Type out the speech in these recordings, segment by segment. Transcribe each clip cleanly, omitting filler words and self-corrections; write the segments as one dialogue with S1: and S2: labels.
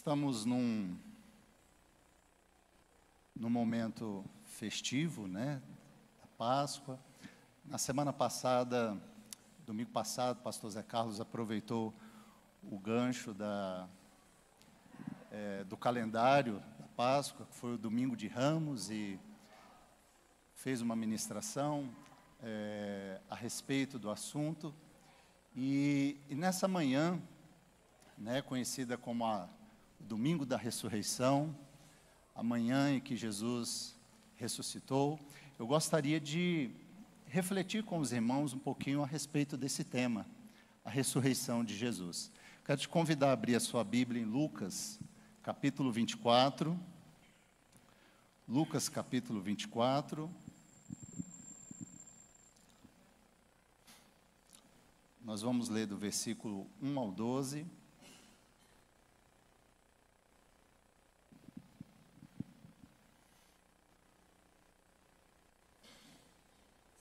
S1: estamos num momento festivo, né, da Páscoa. Na semana passada, domingo passado, o pastor Zé Carlos aproveitou o gancho do calendário da Páscoa, que foi o domingo de Ramos, e fez uma ministração a respeito do assunto. E nessa manhã, né, conhecida como o domingo da ressurreição, a manhã em que Jesus ressuscitou, eu gostaria de refletir com os irmãos um pouquinho a respeito desse tema, a ressurreição de Jesus. Quero te convidar a abrir a sua Bíblia em Lucas, capítulo 24. Lucas, capítulo 24. Nós vamos ler do versículo 1 ao 12.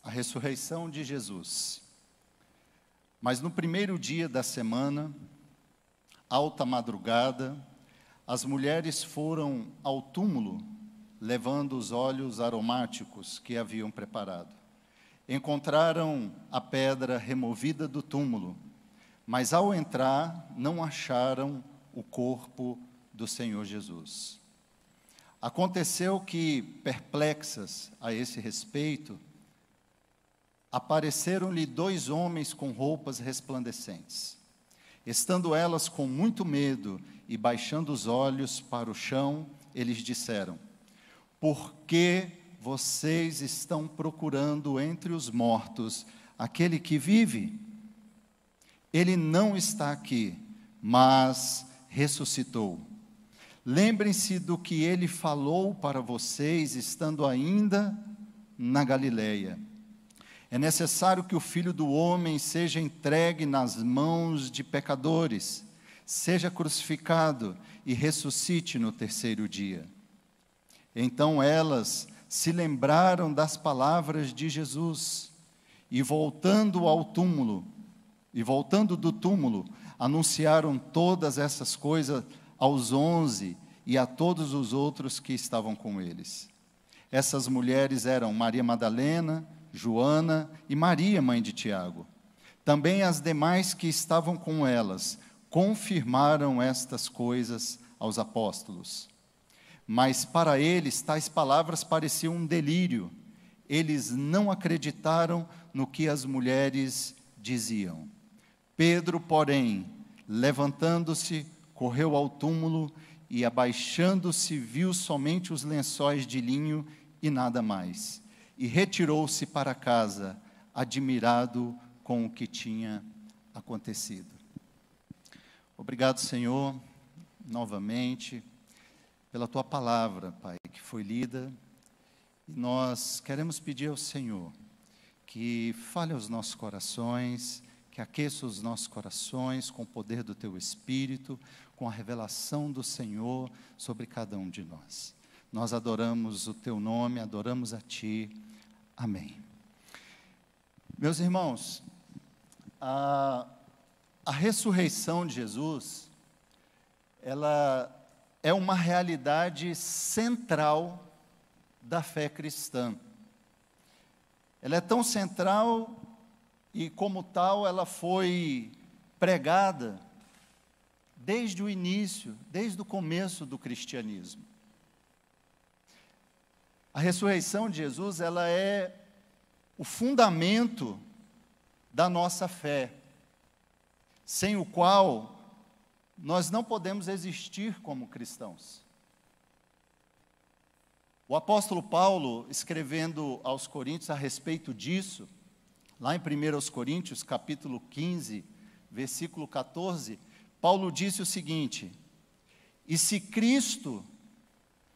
S1: A ressurreição de Jesus. Mas no primeiro dia da semana, alta madrugada, as mulheres foram ao túmulo, levando os óleos aromáticos que haviam preparado. Encontraram a pedra removida do túmulo, mas ao entrar não acharam o corpo do Senhor Jesus. Aconteceu que, perplexas a esse respeito, apareceram-lhe 2 homens com roupas resplandecentes. Estando elas com muito medo e baixando os olhos para o chão, eles disseram: por que vocês estão procurando entre os mortos aquele que vive? Ele não está aqui, mas ressuscitou. Lembrem-se do que ele falou para vocês, estando ainda na Galileia. É necessário que o Filho do Homem seja entregue nas mãos de pecadores, seja crucificado e ressuscite no terceiro dia. Então elas se lembraram das palavras de Jesus e voltando do túmulo, anunciaram todas essas coisas aos 11 e a todos os outros que estavam com eles. Essas mulheres eram Maria Madalena, Joana e Maria, mãe de Tiago. Também as demais que estavam com elas confirmaram estas coisas aos apóstolos. Mas para eles tais palavras pareciam um delírio. Eles não acreditaram no que as mulheres diziam. Pedro, porém, levantando-se, correu ao túmulo e, abaixando-se, viu somente os lençóis de linho e nada mais. E retirou-se para casa, admirado com o que tinha acontecido. Obrigado, Senhor, novamente, pela Tua palavra, Pai, que foi lida. E nós queremos pedir ao Senhor que fale aos nossos corações, que aqueça os nossos corações com o poder do Teu Espírito, com a revelação do Senhor sobre cada um de nós. Nós adoramos o Teu nome, adoramos a Ti. Amém. Meus irmãos, a ressurreição de Jesus, ela é uma realidade central da fé cristã. Ela é tão central e, como tal, ela foi pregada desde o início, desde o começo do cristianismo. A ressurreição de Jesus, ela é o fundamento da nossa fé, sem o qual nós não podemos existir como cristãos. O apóstolo Paulo, escrevendo aos Coríntios a respeito disso, lá em 1 Coríntios, capítulo 15, versículo 14, Paulo disse o seguinte: e se Cristo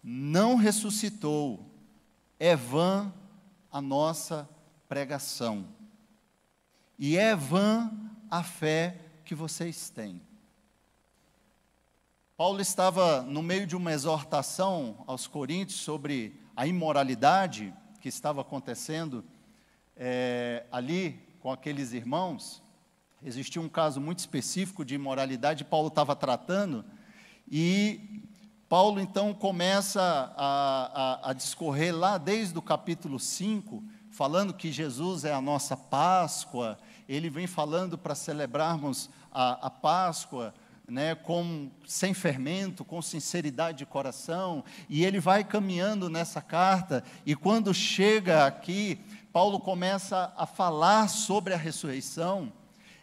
S1: não ressuscitou, é vã a nossa pregação, e é vã a fé que vocês têm. Paulo estava no meio de uma exortação aos coríntios sobre a imoralidade que estava acontecendo ali com aqueles irmãos. Existia um caso muito específico de imoralidade, Paulo estava tratando, E Paulo então começa a discorrer lá desde o capítulo 5, falando que Jesus é a nossa Páscoa. Ele vem falando para celebrarmos a Páscoa, né, sem fermento, com sinceridade de coração, e ele vai caminhando nessa carta, e quando chega aqui, Paulo começa a falar sobre a ressurreição.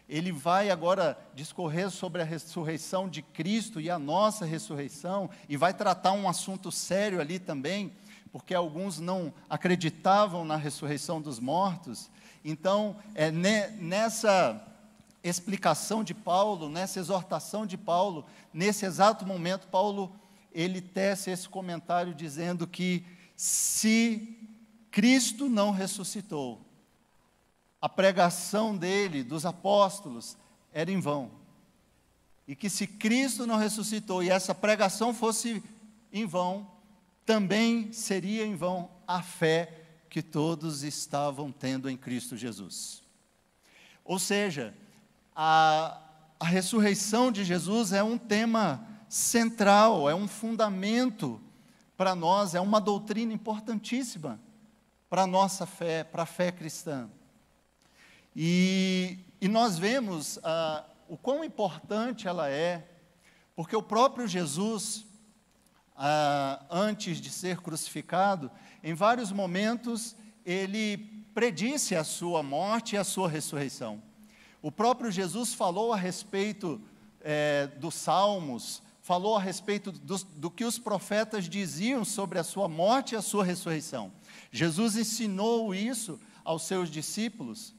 S1: Ele vai agora discorrer sobre a ressurreição de Cristo e a nossa ressurreição, e vai tratar um assunto sério ali também, porque alguns não acreditavam na ressurreição dos mortos. Então, nessa explicação de Paulo, nessa exortação de Paulo, nesse exato momento, Paulo, ele tece esse comentário dizendo que se Cristo não ressuscitou, a pregação dele, dos apóstolos, era em vão. E que se Cristo não ressuscitou e essa pregação fosse em vão, também seria em vão a fé que todos estavam tendo em Cristo Jesus. Ou seja, a ressurreição de Jesus é um tema central, é um fundamento para nós, é uma doutrina importantíssima para a nossa fé, para a fé cristã. E nós vemos o quão importante ela é, porque o próprio Jesus, antes de ser crucificado, em vários momentos, ele predisse a sua morte e a sua ressurreição. O próprio Jesus falou a respeito dos Salmos, falou a respeito do que os profetas diziam sobre a sua morte e a sua ressurreição. Jesus ensinou isso aos seus discípulos,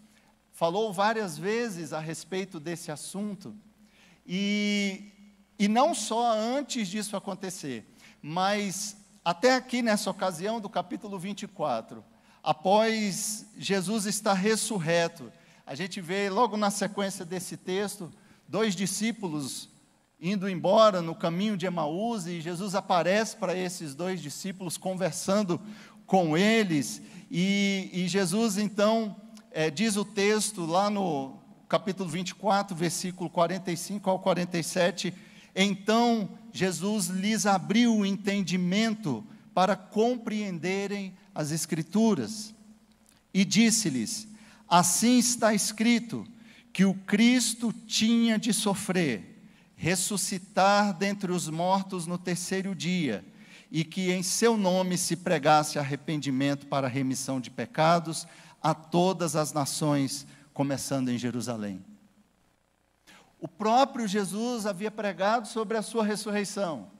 S1: falou várias vezes a respeito desse assunto, e não só antes disso acontecer, mas até aqui nessa ocasião do capítulo 24, após Jesus estar ressurreto, a gente vê logo na sequência desse texto, 2 discípulos indo embora no caminho de Emaús, e Jesus aparece para esses 2 discípulos, conversando com eles, e Jesus então, diz o texto lá no capítulo 24, versículo 45 ao 47, então Jesus lhes abriu o entendimento para compreenderem as Escrituras, e disse-lhes: assim está escrito, que o Cristo tinha de sofrer, ressuscitar dentre os mortos no 3º dia, e que em seu nome se pregasse arrependimento para a remissão de pecados a todas as nações, começando em Jerusalém. O próprio Jesus havia pregado sobre a sua ressurreição,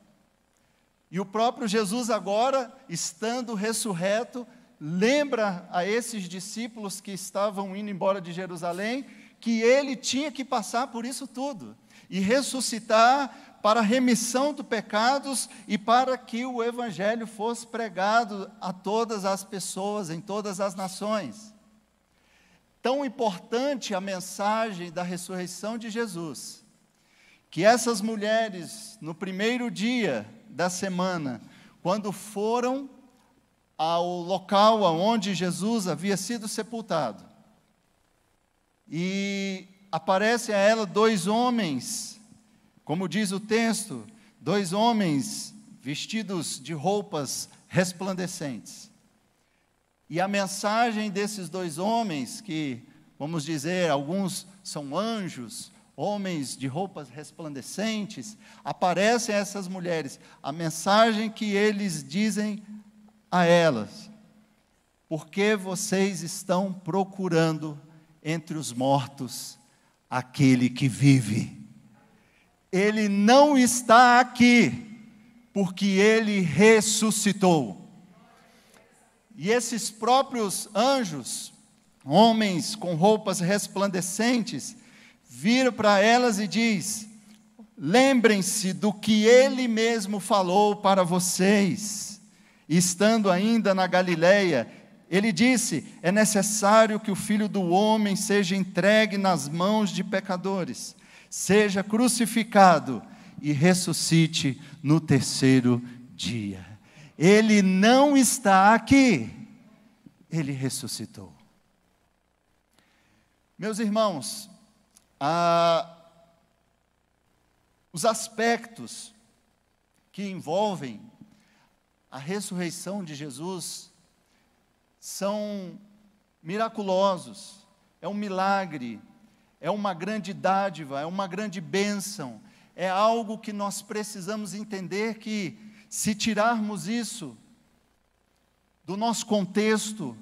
S1: e o próprio Jesus agora, estando ressurreto, lembra a esses discípulos que estavam indo embora de Jerusalém, que ele tinha que passar por isso tudo, e ressuscitar para a remissão dos pecados, e para que o Evangelho fosse pregado a todas as pessoas, em todas as nações. Tão importante a mensagem da ressurreição de Jesus, que essas mulheres, no primeiro dia da semana, quando foram ao local onde Jesus havia sido sepultado, e aparece a ela 2 homens, como diz o texto, 2 homens vestidos de roupas resplandecentes. E a mensagem desses 2 homens, que, vamos dizer, alguns são anjos, homens de roupas resplandecentes, aparecem a essas mulheres. A mensagem que eles dizem a elas: porque vocês estão procurando entre os mortos aquele que vive. Ele não está aqui, porque ele ressuscitou. E esses próprios anjos, homens com roupas resplandecentes, viram para elas e diz: lembrem-se do que ele mesmo falou para vocês, estando ainda na Galileia. Ele disse: é necessário que o Filho do Homem seja entregue nas mãos de pecadores, seja crucificado e ressuscite no 3º dia. Ele não está aqui, ele ressuscitou. Meus irmãos, os aspectos que envolvem a ressurreição de Jesus são miraculosos, é um milagre, é uma grande dádiva, é uma grande bênção, é algo que nós precisamos entender que, se tirarmos isso do nosso contexto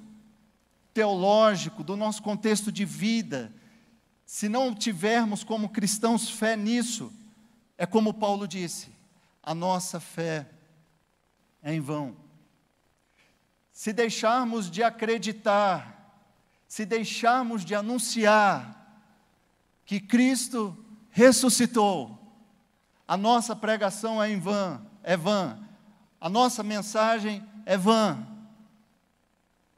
S1: teológico, do nosso contexto de vida, se não tivermos como cristãos fé nisso, é como Paulo disse, a nossa fé é em vão. Se deixarmos de acreditar, se deixarmos de anunciar que Cristo ressuscitou, a nossa pregação é vã, a nossa mensagem é vã,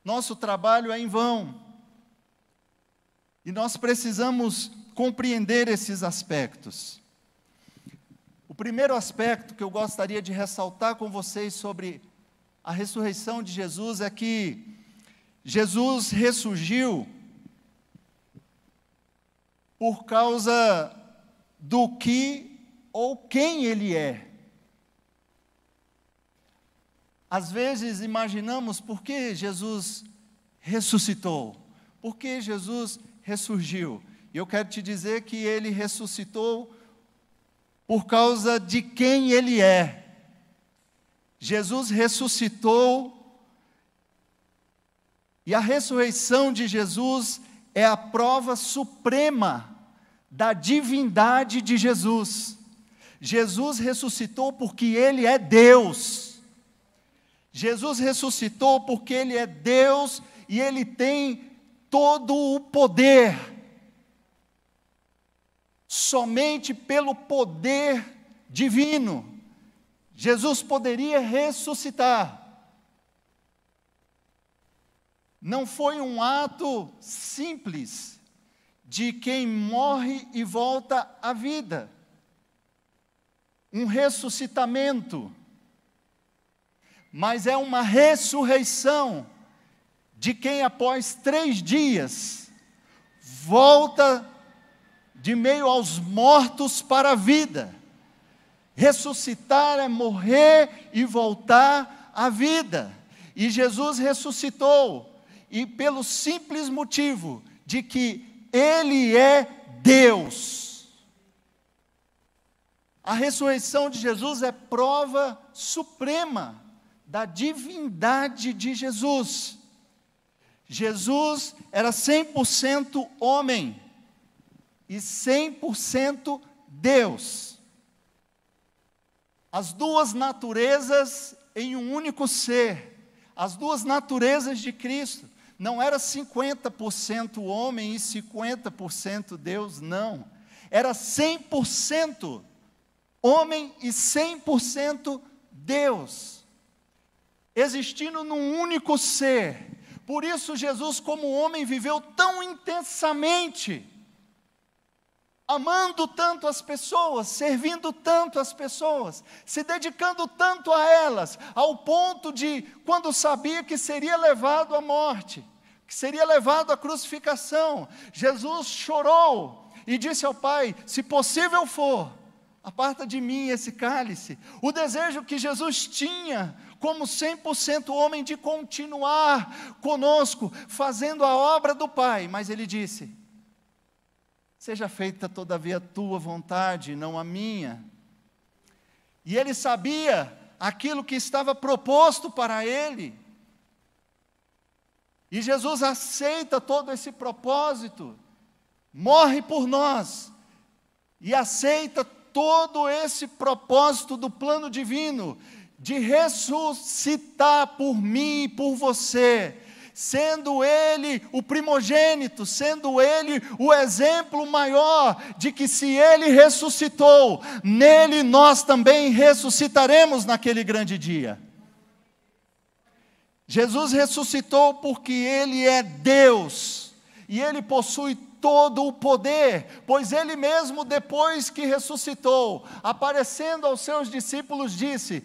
S1: nosso trabalho é em vão. E nós precisamos compreender esses aspectos. O primeiro aspecto que eu gostaria de ressaltar com vocês sobre a ressurreição de Jesus é que Jesus ressurgiu por causa do que ou quem Ele é. Às vezes imaginamos por que Jesus ressuscitou, por que Jesus ressurgiu. E eu quero te dizer que Ele ressuscitou por causa de quem Ele é. Jesus ressuscitou, e a ressurreição de Jesus é a prova suprema da divindade de Jesus. Jesus ressuscitou porque Ele é Deus. Jesus ressuscitou porque Ele é Deus e Ele tem todo o poder. Somente pelo poder divino, Jesus poderia ressuscitar. Não foi um ato simples de quem morre e volta à vida. Um ressuscitamento. Mas é uma ressurreição de quem após 3 dias volta de meio aos mortos para a vida. Ressuscitar é morrer e voltar à vida. E Jesus ressuscitou, e pelo simples motivo de que Ele é Deus. A ressurreição de Jesus é prova suprema da divindade de Jesus. Jesus era 100% homem e 100% Deus. As duas naturezas em um único ser, as duas naturezas de Cristo, não era 50% homem e 50% Deus, não. Era 100% homem e 100% Deus, existindo num único ser. Por isso Jesus, como homem, viveu tão intensamente, amando tanto as pessoas, servindo tanto as pessoas, se dedicando tanto a elas, ao ponto de, quando sabia que seria levado à morte, que seria levado à crucificação, Jesus chorou e disse ao Pai: se possível for, aparta de mim esse cálice. O desejo que Jesus tinha, como 100% homem, de continuar conosco, fazendo a obra do Pai. Mas Ele disse: seja feita todavia a tua vontade, não a minha. E Ele sabia aquilo que estava proposto para Ele. E Jesus aceita todo esse propósito, morre por nós, e aceita todo esse propósito do plano divino, de ressuscitar por mim e por você, sendo Ele o primogênito, sendo Ele o exemplo maior, de que se Ele ressuscitou, nele nós também ressuscitaremos naquele grande dia. Jesus ressuscitou porque Ele é Deus, e Ele possui todo o poder, pois Ele mesmo, depois que ressuscitou, aparecendo aos seus discípulos, disse: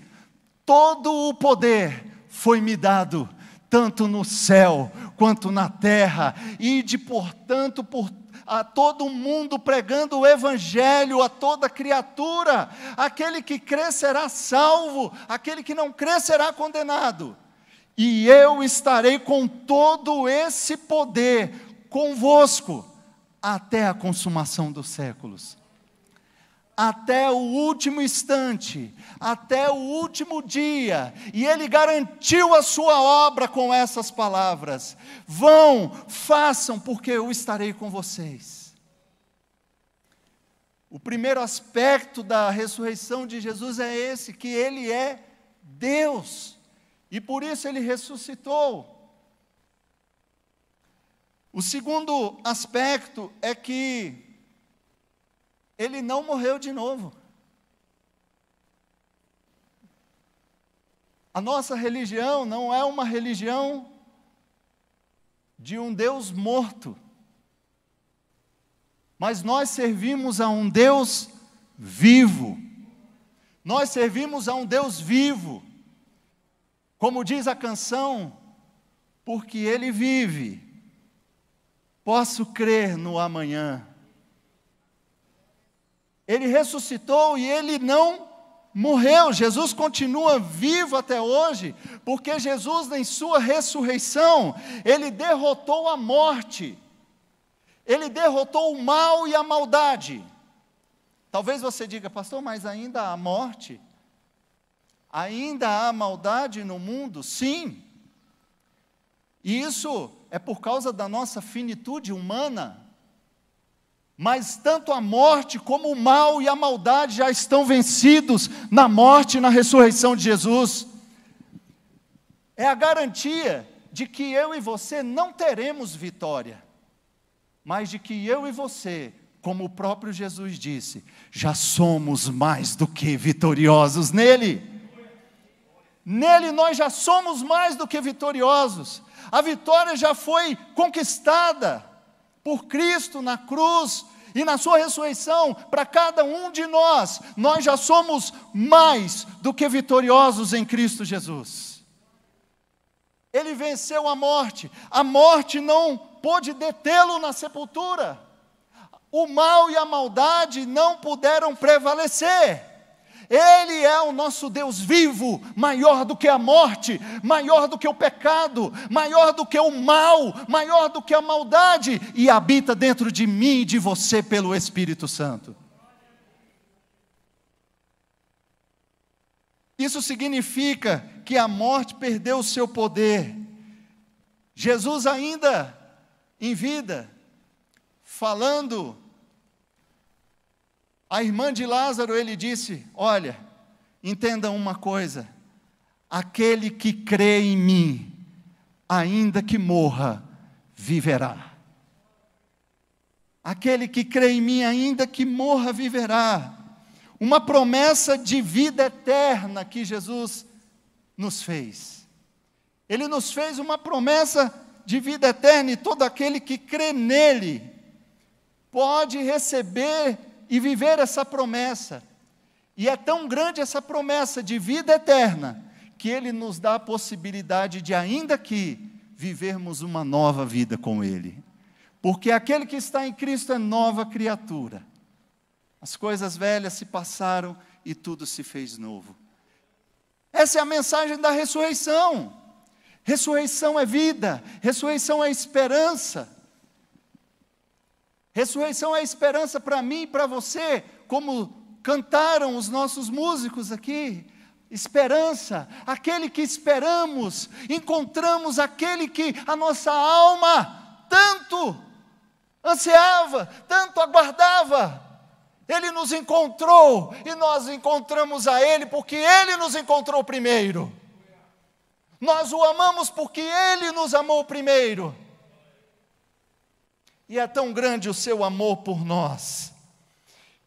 S1: todo o poder foi-me dado, tanto no céu quanto na terra, ide portanto por a todo mundo, pregando o evangelho a toda criatura. Aquele que crê será salvo, aquele que não crê será condenado. E eu estarei com todo esse poder convosco até a consumação dos séculos. Até o último instante, até o último dia, e Ele garantiu a sua obra com essas palavras: vão, façam, porque eu estarei com vocês. O primeiro aspecto da ressurreição de Jesus é esse, que Ele é Deus, e por isso Ele ressuscitou. O segundo aspecto é que Ele não morreu de novo. A nossa religião não é uma religião de um Deus morto, mas nós servimos a um Deus vivo. Nós servimos a um Deus vivo. Como diz a canção, porque Ele vive, posso crer no amanhã. Ele ressuscitou e Ele não morreu. Jesus continua vivo até hoje, porque Jesus, em sua ressurreição, Ele derrotou a morte. Ele derrotou o mal e a maldade. Talvez você diga: pastor, mas ainda há morte? Ainda há maldade no mundo? Sim. E isso é por causa da nossa finitude humana. Mas tanto a morte como o mal e a maldade já estão vencidos na morte e na ressurreição de Jesus. É a garantia de que eu e você não teremos vitória, mas de que eu e você, como o próprio Jesus disse, já somos mais do que vitoriosos nele. Nele nós já somos mais do que vitoriosos. A vitória já foi conquistada por Cristo na cruz e na sua ressurreição. Para cada um de nós, nós já somos mais do que vitoriosos em Cristo Jesus. Ele venceu a morte não pôde detê-lo na sepultura, o mal e a maldade não puderam prevalecer. Ele é o nosso Deus vivo, maior do que a morte, maior do que o pecado, maior do que o mal, maior do que a maldade, e habita dentro de mim e de você pelo Espírito Santo. Isso significa que a morte perdeu o seu poder. Jesus ainda em vida, falando a irmã de Lázaro, ele disse: olha, entendam uma coisa, aquele que crê em mim, ainda que morra, viverá. Aquele que crê em mim, ainda que morra, viverá. Uma promessa de vida eterna que Jesus nos fez. Ele nos fez uma promessa de vida eterna, e todo aquele que crê nele pode receber e viver essa promessa. E é tão grande essa promessa de vida eterna, que Ele nos dá a possibilidade de, ainda que, vivermos uma nova vida com Ele. Porque aquele que está em Cristo é nova criatura. As coisas velhas se passaram e tudo se fez novo. Essa é a mensagem da ressurreição. Ressurreição é vida, ressurreição é esperança. Ressurreição é esperança para mim e para você, como cantaram os nossos músicos aqui. Esperança, aquele que esperamos, encontramos aquele que a nossa alma tanto ansiava, tanto aguardava. Ele nos encontrou e nós encontramos a Ele porque Ele nos encontrou primeiro. Nós o amamos porque Ele nos amou primeiro. E é tão grande o seu amor por nós,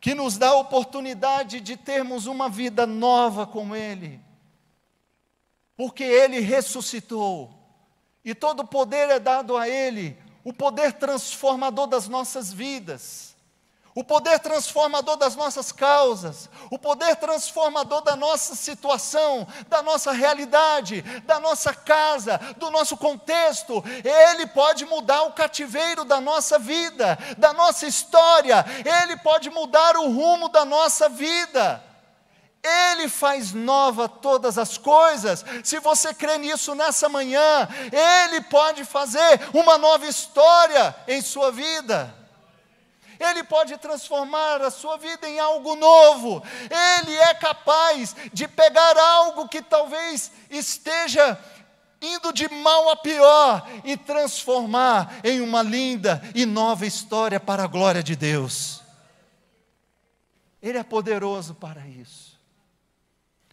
S1: que nos dá a oportunidade de termos uma vida nova com Ele, porque Ele ressuscitou, e todo o poder é dado a Ele, o poder transformador das nossas vidas, o poder transformador das nossas causas, o poder transformador da nossa situação, da nossa realidade, da nossa casa, do nosso contexto. Ele pode mudar o cativeiro da nossa vida, da nossa história. Ele pode mudar o rumo da nossa vida. Ele faz nova todas as coisas. Se você crê nisso nessa manhã, Ele pode fazer uma nova história em sua vida. Ele pode transformar a sua vida em algo novo. Ele é capaz de pegar algo que talvez esteja indo de mal a pior e transformar em uma linda e nova história para a glória de Deus. Ele é poderoso para isso.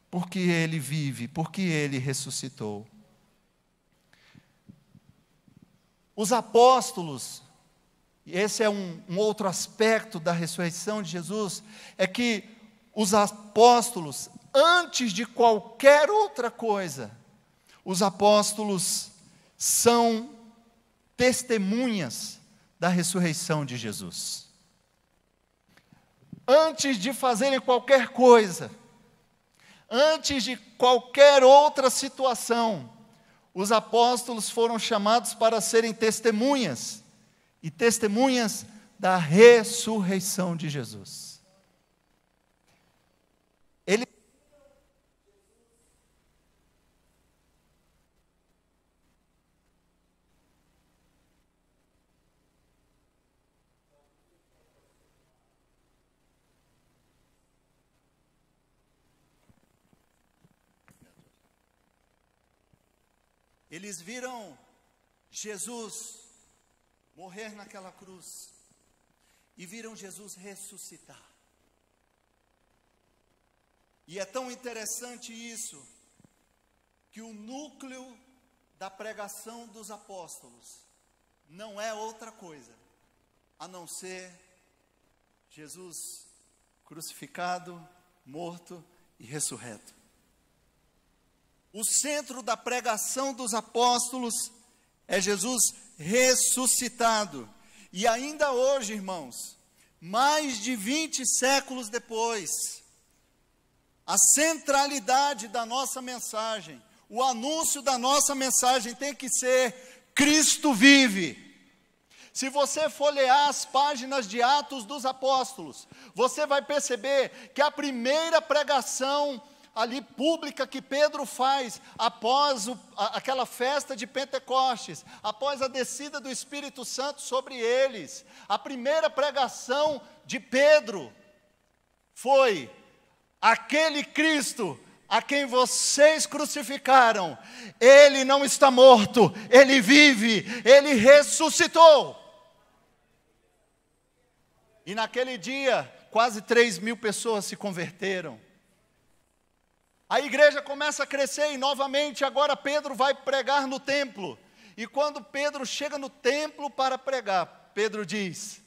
S1: Porque Ele vive, porque Ele ressuscitou. Os apóstolos, e esse é um outro aspecto da ressurreição de Jesus, é que os apóstolos, antes de qualquer outra coisa, os apóstolos são testemunhas da ressurreição de Jesus. Antes de fazerem qualquer coisa, antes de qualquer outra situação, os apóstolos foram chamados para serem testemunhas, e testemunhas da ressurreição de Jesus. Eles viram Jesus morrer naquela cruz e viram Jesus ressuscitar. E é tão interessante isso, que o núcleo da pregação dos apóstolos não é outra coisa a não ser Jesus crucificado, morto e ressurreto. O centro da pregação dos apóstolos é Jesus ressuscitado. E ainda hoje, irmãos, mais de 20 séculos depois, a centralidade da nossa mensagem, o anúncio da nossa mensagem tem que ser: Cristo vive. Se você folhear as páginas de Atos dos Apóstolos, você vai perceber que a primeira pregação ali pública que Pedro faz após aquela festa de Pentecostes, após a descida do Espírito Santo sobre eles, a primeira pregação de Pedro foi: aquele Cristo a quem vocês crucificaram, Ele não está morto, Ele vive, Ele ressuscitou. E naquele dia, quase 3.000 pessoas se converteram. A igreja começa a crescer e novamente agora Pedro vai pregar no templo. E quando Pedro chega no templo para pregar, Pedro diz: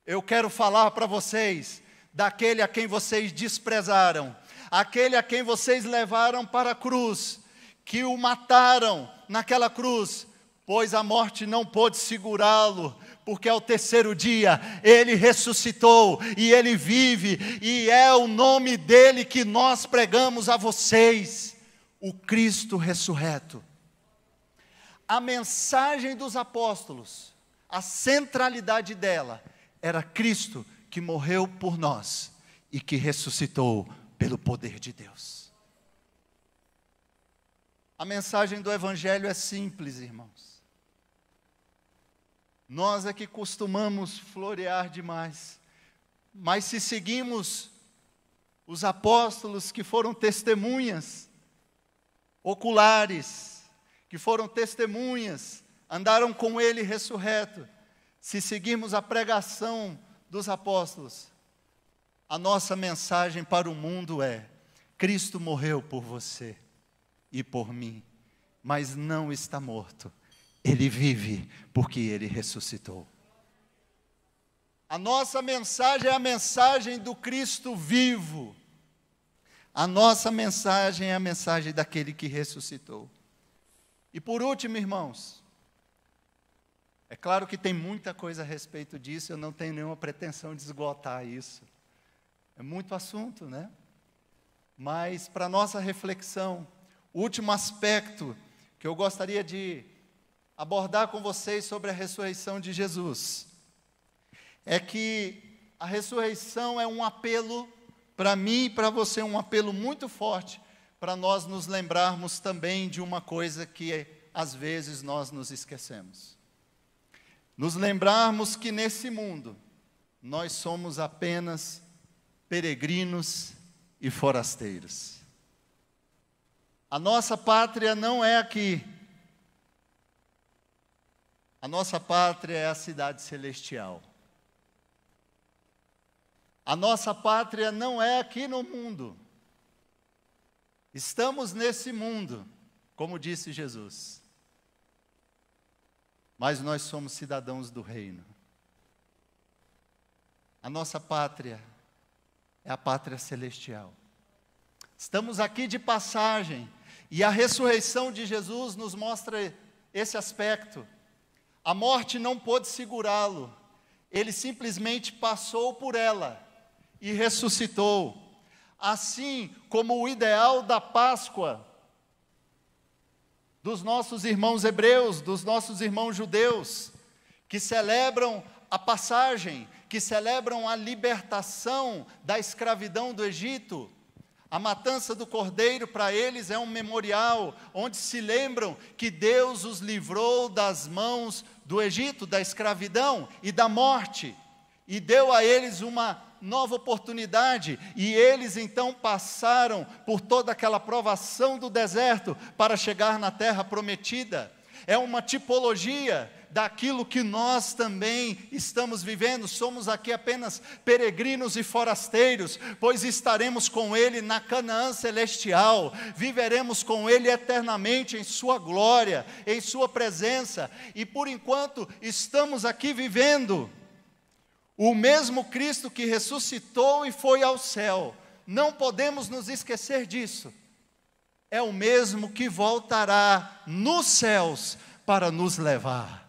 S1: eu quero falar para vocês daquele a quem vocês desprezaram, aquele a quem vocês levaram para a cruz, que o mataram naquela cruz, pois a morte não pôde segurá-lo, porque ao terceiro dia Ele ressuscitou e Ele vive, e é o nome dEle que nós pregamos a vocês, o Cristo ressurreto. A mensagem dos apóstolos, a centralidade dela, era Cristo que morreu por nós e que ressuscitou pelo poder de Deus. A mensagem do Evangelho é simples, irmãos. Nós é que costumamos florear demais, mas se seguimos os apóstolos que foram testemunhas oculares, que foram testemunhas, andaram com Ele ressurreto, se seguirmos a pregação dos apóstolos, a nossa mensagem para o mundo é: Cristo morreu por você e por mim, mas não está morto. Ele vive porque Ele ressuscitou. A nossa mensagem é a mensagem do Cristo vivo. A nossa mensagem é a mensagem daquele que ressuscitou. E por último, irmãos, É claro que tem muita coisa a respeito disso, eu não tenho nenhuma pretensão de esgotar isso. É muito assunto, né? Mas, para nossa reflexão, o último aspecto que eu gostaria de abordar com vocês sobre a ressurreição de Jesus é que a ressurreição é um apelo, para mim e para você, um apelo muito forte, para nós nos lembrarmos também de uma coisa que, às vezes, nós nos esquecemos. Nos lembrarmos que nesse mundo, nós somos apenas peregrinos e forasteiros. A nossa pátria não é aqui. A nossa pátria é a cidade celestial. A nossa pátria não é aqui no mundo. Estamos nesse mundo, como disse Jesus. Mas nós somos cidadãos do reino. A nossa pátria é a pátria celestial. Estamos aqui de passagem, e a ressurreição de Jesus nos mostra esse aspecto. A morte não pôde segurá-lo, ele simplesmente passou por ela e ressuscitou. Assim como o ideal da Páscoa dos nossos irmãos hebreus, dos nossos irmãos judeus, que celebram a passagem, que celebram a libertação da escravidão do Egito. A matança do cordeiro para eles é um memorial, onde se lembram que Deus os livrou das mãos do Egito, da escravidão e da morte, e deu a eles uma nova oportunidade, e eles então passaram por toda aquela provação do deserto, para chegar na terra prometida. É uma tipologia daquilo que nós também estamos vivendo. Somos aqui apenas peregrinos e forasteiros, pois estaremos com Ele na Canaã celestial, viveremos com Ele eternamente em sua glória, em sua presença, e por enquanto estamos aqui vivendo, o mesmo Cristo que ressuscitou e foi ao céu, não podemos nos esquecer disso, é o mesmo que voltará nos céus para nos levar,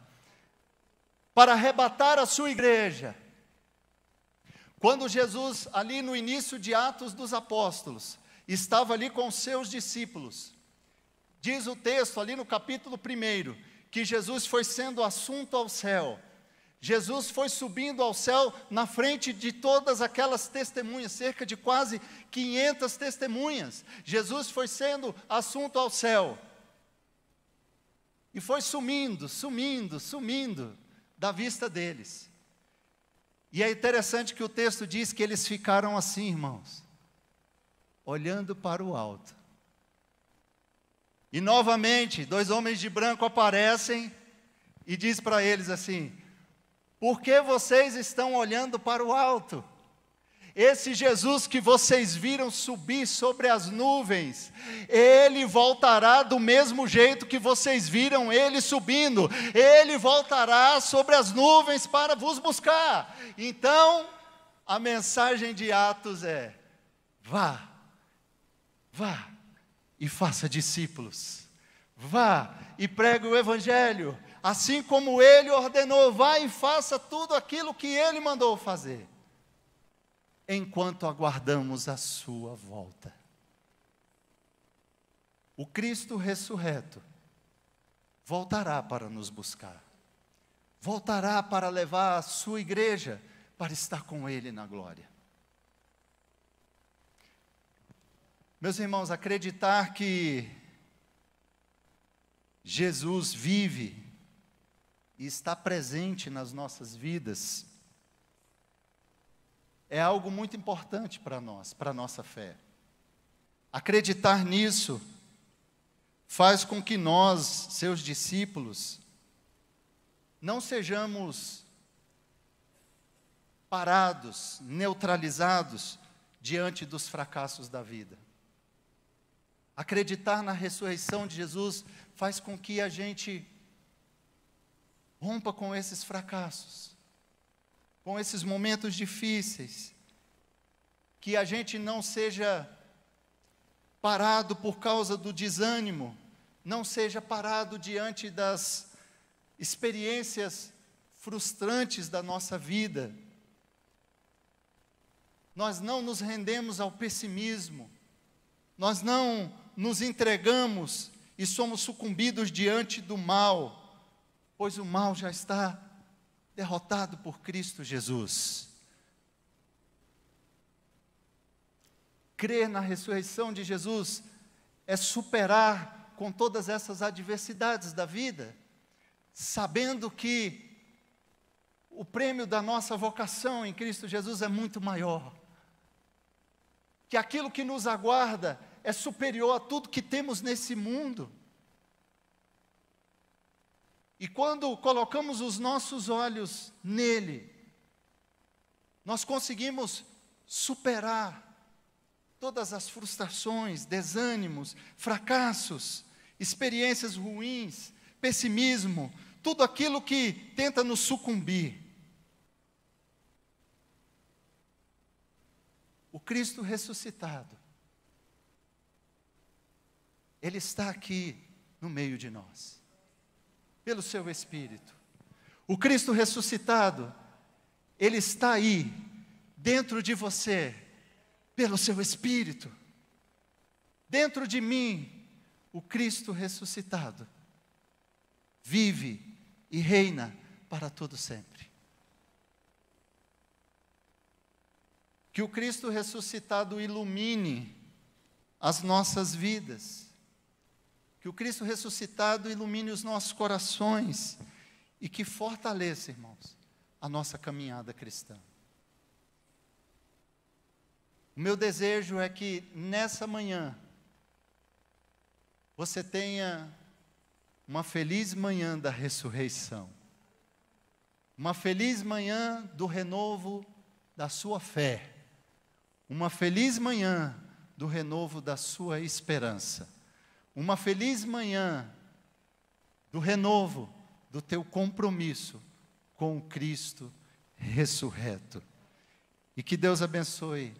S1: para arrebatar a sua igreja. Quando Jesus, ali no início de Atos dos Apóstolos, estava ali com os seus discípulos, diz o texto ali no capítulo 1, que Jesus foi sendo assunto ao céu. Jesus foi subindo ao céu na frente de todas aquelas testemunhas, cerca de quase 500 testemunhas. Jesus foi sendo assunto ao céu. E foi sumindo da vista deles. E é interessante que o texto diz que eles ficaram assim, irmãos, olhando para o alto. E novamente, 2 homens de branco aparecem e diz para eles assim: por que vocês estão olhando para o alto? Esse Jesus que vocês viram subir sobre as nuvens, Ele voltará do mesmo jeito que vocês viram Ele subindo. Ele voltará sobre as nuvens para vos buscar. Então, a mensagem de Atos é: vá e faça discípulos. Vá e pregue o Evangelho. Assim como Ele ordenou, vá e faça tudo aquilo que Ele mandou fazer, enquanto aguardamos a sua volta. O Cristo ressurreto voltará para nos buscar, voltará para levar a sua igreja para estar com Ele na glória. Meus irmãos, acreditar que Jesus vive e está presente nas nossas vidas é algo muito importante para nós, para a nossa fé. Acreditar nisso faz com que nós, seus discípulos, não sejamos parados, neutralizados diante dos fracassos da vida. Acreditar na ressurreição de Jesus faz com que a gente rompa com esses fracassos, com esses momentos difíceis, que a gente não seja parado por causa do desânimo, não seja parado diante das experiências frustrantes da nossa vida, nós não nos rendemos ao pessimismo, nós não nos entregamos e somos sucumbidos diante do mal, pois o mal já está derrotado por Cristo Jesus. Crer na ressurreição de Jesus é superar com todas essas adversidades da vida, sabendo que o prêmio da nossa vocação em Cristo Jesus é muito maior, que aquilo que nos aguarda é superior a tudo que temos nesse mundo. E quando colocamos os nossos olhos nele, nós conseguimos superar todas as frustrações, desânimos, fracassos, experiências ruins, pessimismo, tudo aquilo que tenta nos sucumbir. O Cristo ressuscitado, Ele está aqui no meio de nós, pelo seu Espírito. O Cristo ressuscitado, Ele está aí, dentro de você, pelo seu Espírito. Dentro de mim, o Cristo ressuscitado vive e reina para todo sempre. Que o Cristo ressuscitado ilumine as nossas vidas. Que o Cristo ressuscitado ilumine os nossos corações e que fortaleça, irmãos, a nossa caminhada cristã. O meu desejo é que nessa manhã você tenha uma feliz manhã da ressurreição, uma feliz manhã do renovo da sua fé, uma feliz manhã do renovo da sua esperança, uma feliz manhã do renovo do teu compromisso com o Cristo ressurreto. E que Deus abençoe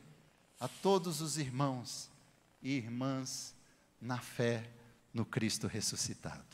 S1: a todos os irmãos e irmãs na fé no Cristo ressuscitado.